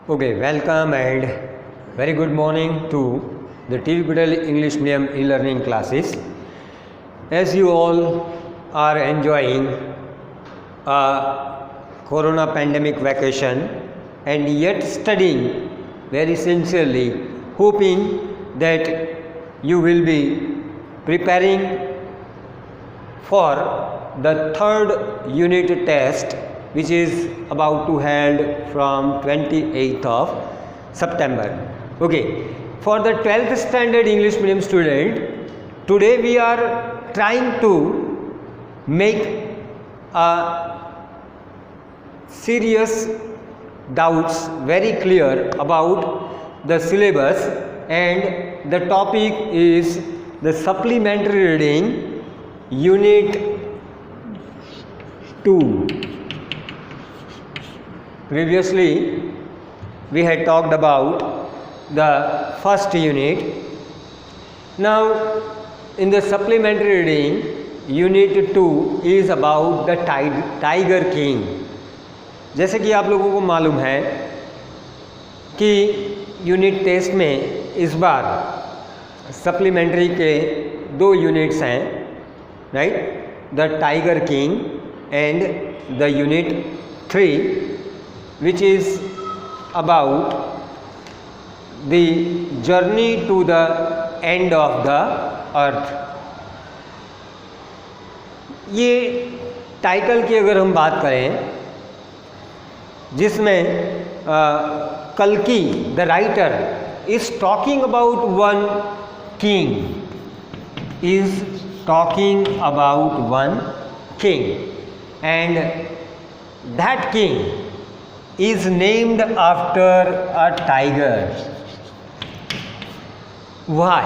Okay, welcome and very good morning to the TV Patel English Medium e-learning classes. As you all are enjoying a Corona pandemic vacation and yet studying very sincerely, hoping that you will be preparing for the third unit test which is about to held from 28th of September. Okay, for the 12th standard English medium student, today we are trying to make a serious doubts very clear about the syllabus, and the topic is the supplementary reading unit 2. Previously we had talked about the first unit. Now in the supplementary reading unit 2 is about the Tiger King. जैसे कि आप लोगों को मालूम है कि unit test में इस बार सप्लीमेंट्री के 2 यूनिट्स हैं, right, the tiger king and the unit 3 which is about the journey to the end of the earth. ये टाइटल की अगर हम बात करें, जिसमें कल्कि the writer is talking about one king, is talking about one king and that king is named after a tiger. Why?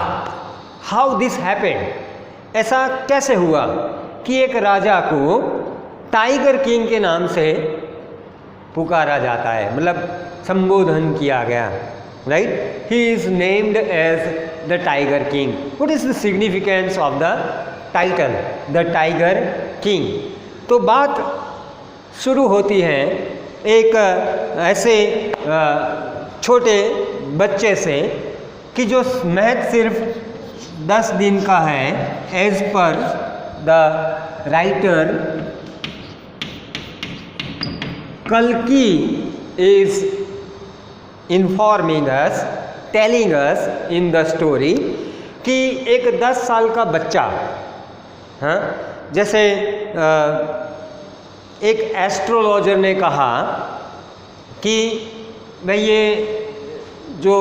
How this happened? ऐसा कैसे हुआ कि एक राजा को टाइगर किंग के नाम से पुकारा जाता है, मतलब संबोधन किया गया, right? He is named as the tiger king. What is the significance of the title the tiger king? तो बात शुरू होती है एक ऐसे छोटे बच्चे से कि जो महज सिर्फ 10 दिन का है. एज पर द राइटर कल्कि is informing us, telling us in the story कि एक 10 साल का बच्चा, हाँ, जैसे एक एस्ट्रोलॉजर ने कहा कि भाई ये जो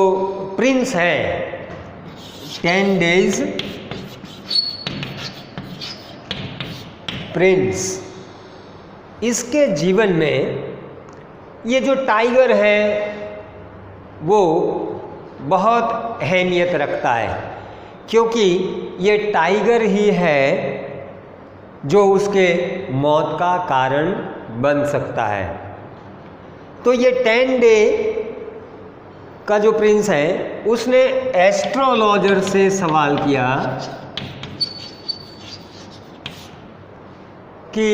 प्रिंस है 10 डेज प्रिंस, इसके जीवन में ये जो टाइगर है वो बहुत अहमियत रखता है, क्योंकि ये टाइगर ही है जो उसके मौत का कारण बन सकता है. तो ये 10 डे का जो प्रिंस है उसने एस्ट्रोलॉजर से सवाल किया कि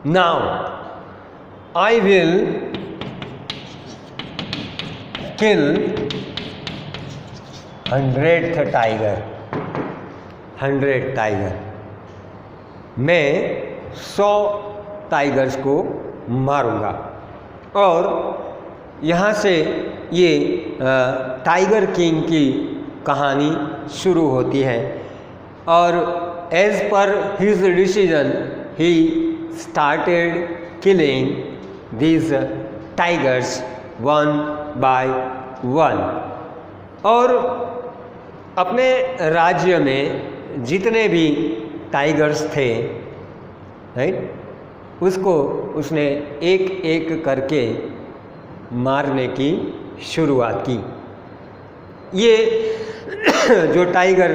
now I will kill 100th tiger, 100 tiger, मैं 100 टाइगर्स को मारूंगा. और यहाँ से ये टाइगर किंग की कहानी शुरू होती है. और as per his decision he started killing these tigers one by one. और अपने राज्य में जितने भी टाइगर्स थे, राइट, उसको उसने एक एक करके मारने की शुरुआत की. ये जो टाइगर,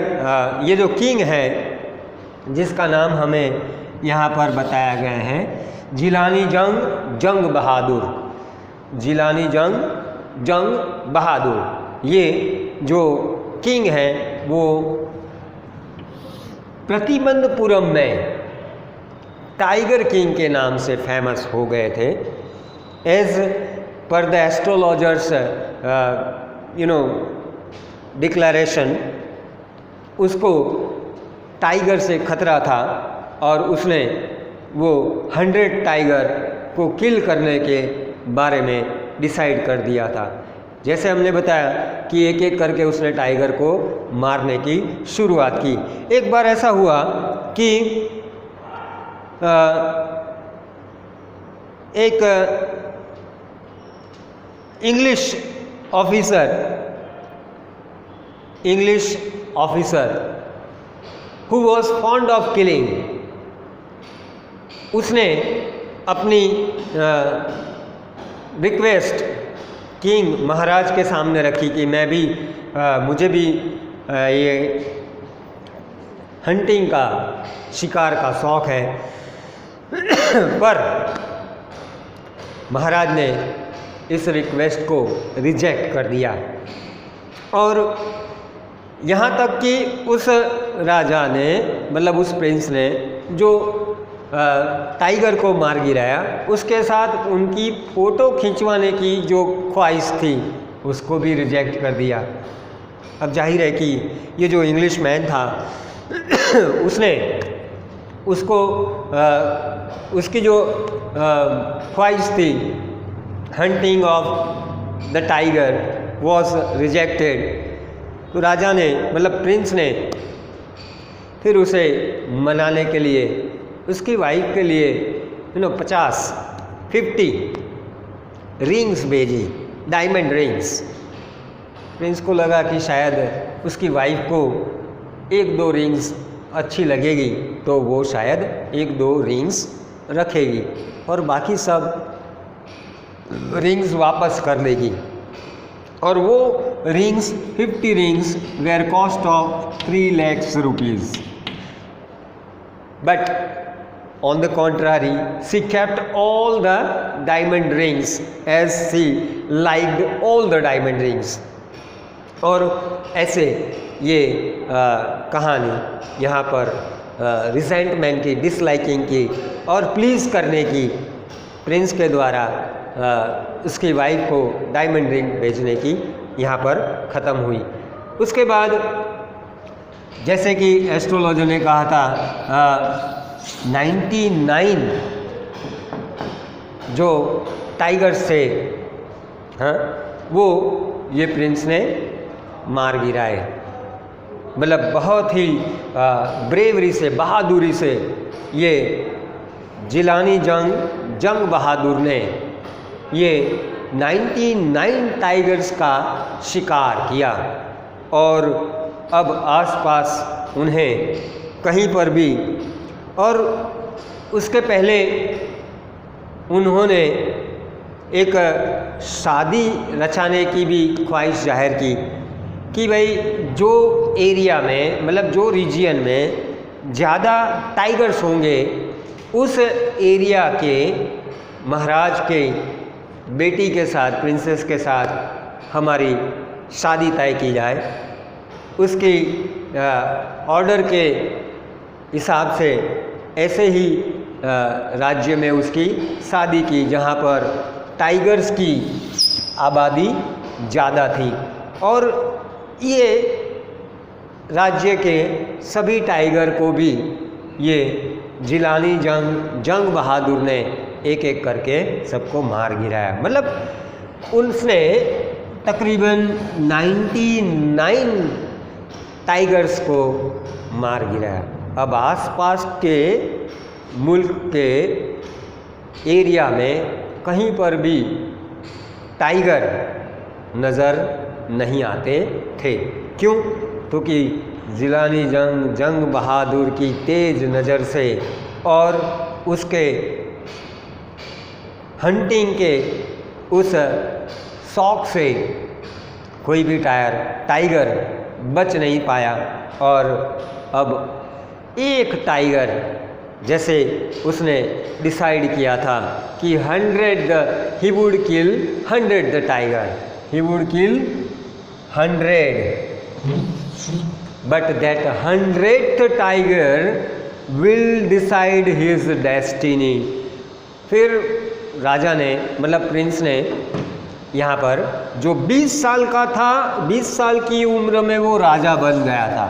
ये जो किंग है जिसका नाम हमें यहाँ पर बताया गया है, जिलानी जंग बहादुर, जिलानी जंग बहादुर. ये जो किंग है वो प्रतिबंधपुरम में टाइगर किंग के नाम से फेमस हो गए थे. As per the astrologers declaration उसको टाइगर से खतरा था और उसने वो 100 टाइगर को किल करने के बारे में डिसाइड कर दिया था। जैसे हमने बताया कि एक एक करके उसने टाइगर को मारने की शुरुआत की। एक बार ऐसा हुआ कि एक English officer who was fond of killing, उसने अपनी रिक्वेस्ट किंग महाराज के सामने रखी कि मैं भी मुझे भी ये हंटिंग का, शिकार का शौक़ है। पर महाराज ने इस रिक्वेस्ट को रिजेक्ट कर दिया और यहाँ तक कि उस राजा ने, मतलब उस प्रिंस ने जो टाइगर को मार गिराया, उसके साथ उनकी फ़ोटो खिंचवाने की जो ख्वाहिश थी उसको भी रिजेक्ट कर दिया। अब जाहिर है कि ये जो इंग्लिश मैन था उसने उसको उसकी जो ख्वाहिश थी hunting of the tiger was rejected. तो राजा ने, मतलब प्रिंस ने, फिर उसे मनाने के लिए उसकी वाइफ के लिए 50 रिंग्स भेजी, डायमंड रिंग्स। प्रिंस को लगा कि शायद उसकी वाइफ को 1-2 रिंग्स अच्छी लगेगी तो वो शायद 1-2 रिंग्स रखेगी और बाकी सब रिंग्स वापस कर लेगी। और वो rings 50 rings were cost of 3 lakhs rupees। But on the contrary, she kept all the diamond rings as she liked all the diamond rings। और ऐसे ये कहानी यहाँ पर रिसेंटमेंट की, डिसलाइकिंग की और प्लीज़ करने की प्रिंस के द्वारा उसकी वाइफ को डायमंड रिंग भेजने की यहाँ पर ख़त्म हुई। उसके बाद जैसे कि एस्ट्रोलॉजर ने कहा था 99 जो टाइगर्स थे, हाँ, वो ये प्रिंस ने मार गिराए। मतलब बहुत ही ब्रेवरी से, बहादुरी से ये जिलानी जंग बहादुर ने ये 99 टाइगर्स का शिकार किया और अब आसपास उन्हें कहीं पर भी, और उसके पहले उन्होंने एक शादी रचाने की भी ख्वाहिश जाहिर की कि भाई जो एरिया में, मतलब जो रीजियन में ज़्यादा टाइगर्स होंगे उस एरिया के महाराज के बेटी के साथ, प्रिंसेस के साथ हमारी शादी तय की जाए। उसकी ऑर्डर के हिसाब से ऐसे ही राज्य में उसकी शादी की जहाँ पर टाइगर्स की आबादी ज़्यादा थी और ये राज्य के सभी टाइगर को भी ये जिलानी जंग बहादुर ने एक एक करके सबको मार गिराया। मतलब उसने तकरीबन 99 टाइगर्स को मार गिराया। अब आसपास के मुल्क के एरिया में कहीं पर भी टाइगर नज़र नहीं आते थे। क्यों? क्योंकि जिलानी जंग बहादुर की तेज़ नज़र से और उसके हंटिंग के उस शौक़ से कोई भी टाइगर बच नहीं पाया। और अब एक टाइगर, जैसे उसने डिसाइड किया था कि 100 he would kill 100 the tiger, he would kill 100, but that 100th tiger will decide his destiny. फिर राजा ने, मतलब प्रिंस ने यहाँ पर जो 20 साल का था, 20 साल की उम्र में वो राजा बन गया था।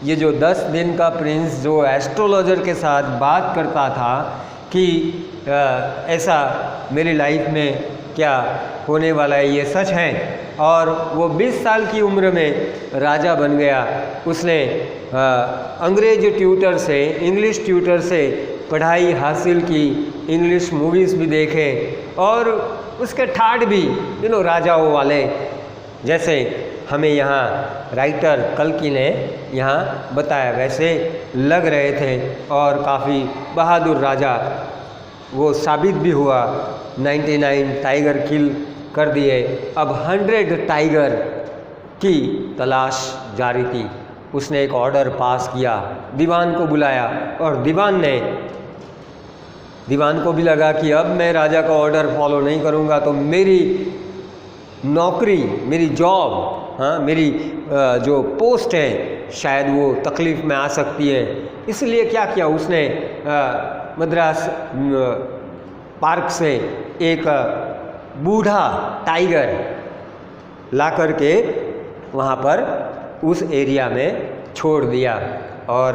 ये जो 10 दिन का प्रिंस जो एस्ट्रोलॉजर के साथ बात करता था कि ऐसा मेरी लाइफ में क्या होने वाला है, ये सच है, और वो 20 साल की उम्र में राजा बन गया। उसने अंग्रेज ट्यूटर से, इंग्लिश ट्यूटर से पढ़ाई हासिल की, इंग्लिश मूवीज़ भी देखे, और उसके ठाठ भी राजाओं वाले जैसे हमें यहाँ राइटर कल्कि ने यहाँ बताया वैसे लग रहे थे, और काफ़ी बहादुर राजा वो साबित भी हुआ। 99 टाइगर किल कर दिए। अब 100 टाइगर की तलाश जारी थी। उसने एक ऑर्डर पास किया, दीवान को बुलाया, और दीवान को भी लगा कि अब मैं राजा का ऑर्डर फॉलो नहीं करूँगा तो मेरी नौकरी, मेरी जॉब, हाँ, मेरी जो पोस्ट है शायद वो तकलीफ़ में आ सकती है। इसलिए क्या किया उसने, मद्रास पार्क से एक बूढ़ा टाइगर ला कर के वहाँ पर उस एरिया में छोड़ दिया, और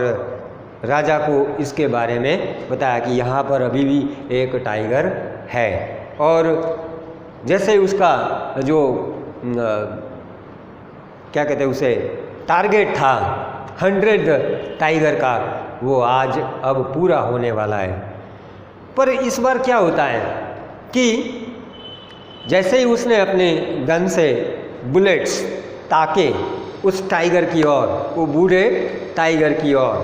राजा को इसके बारे में बताया कि यहाँ पर अभी भी एक टाइगर है। और जैसे उसका जो क्या कहते हैं उसे टारगेट था 100 टाइगर का, वो आज अब पूरा होने वाला है। पर इस बार क्या होता है कि जैसे ही उसने अपने गन से बुलेट्स ताके उस टाइगर की ओर, वो बूढ़े टाइगर की ओर,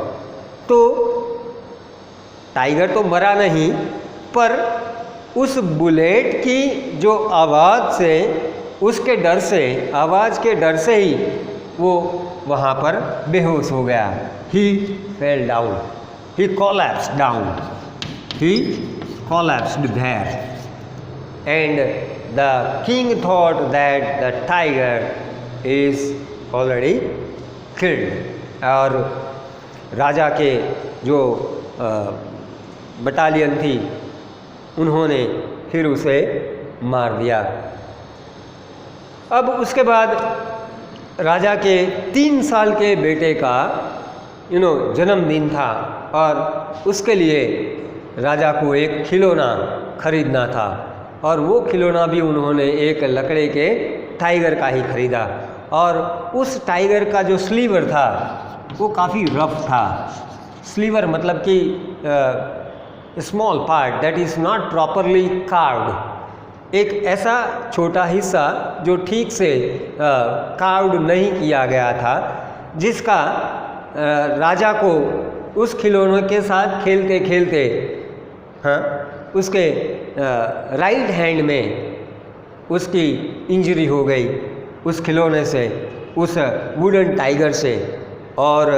तो टाइगर तो मरा नहीं, पर उस बुलेट की जो आवाज़ से, उसके डर से, आवाज़ के डर से ही वो वहाँ पर बेहोश हो गया। He fell down, he collapsed down, he collapsed there, and the king thought that the tiger is already killed. और राजा के जो बटालियन थी उन्होंने फिर उसे मार दिया। अब उसके बाद राजा के 3 साल के बेटे का जन्मदिन था, और उसके लिए राजा को एक खिलौना खरीदना था, और वो खिलौना भी उन्होंने एक लकड़े के टाइगर का ही खरीदा। और उस टाइगर का जो स्लीवर था वो काफ़ी रफ था। स्लीवर मतलब कि small part that is not properly carved, एक ऐसा छोटा हिस्सा जो ठीक से कार्व्ड नहीं किया गया था, जिसका राजा को उस खिलौने के साथ खेलते खेलते उसके राइट हैंड में उसकी इंजरी हो गई उस खिलौने से, उस वुडन टाइगर से। और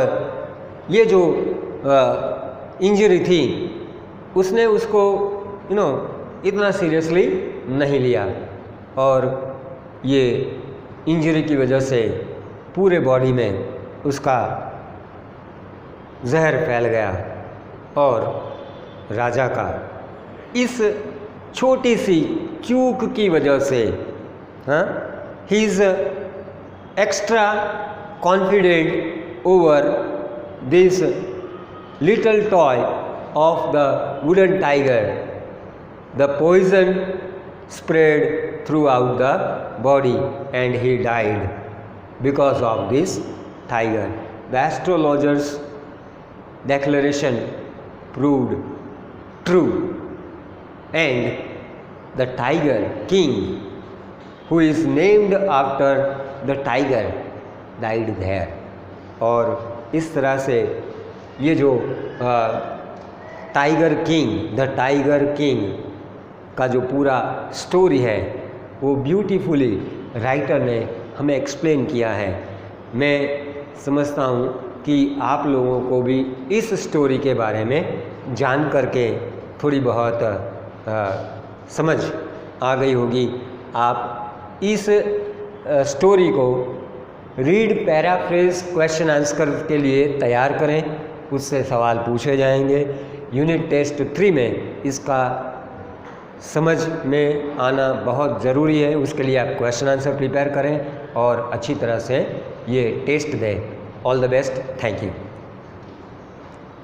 ये जो इंजरी थी उसने उसको इतना सीरियसली नहीं लिया, और ये इंजरी की वजह से पूरे बॉडी में उसका जहर फैल गया, और राजा का इस छोटी सी चूक की वजह से he is extra confident over this little toy of the wooden tiger, the poison spread throughout the body and he died because of this tiger. The astrologer's declaration proved true, and the tiger king, who is named after the tiger, died there. और इस तरह से ये जो tiger king, the tiger king का जो पूरा story है वो ब्यूटीफुली राइटर ने हमें एक्सप्लेन किया है। मैं समझता हूँ कि आप लोगों को भी इस स्टोरी के बारे में जान करके थोड़ी बहुत समझ आ गई होगी। आप इस स्टोरी को रीड पैराफ्रेज क्वेश्चन आंसर के लिए तैयार करें, उससे सवाल पूछे जाएंगे। यूनिट टेस्ट 3 में इसका समझ में आना बहुत ज़रूरी है। उसके लिए आप क्वेश्चन आंसर प्रिपेयर करें और अच्छी तरह से ये टेस्ट दें। All the best, thank you.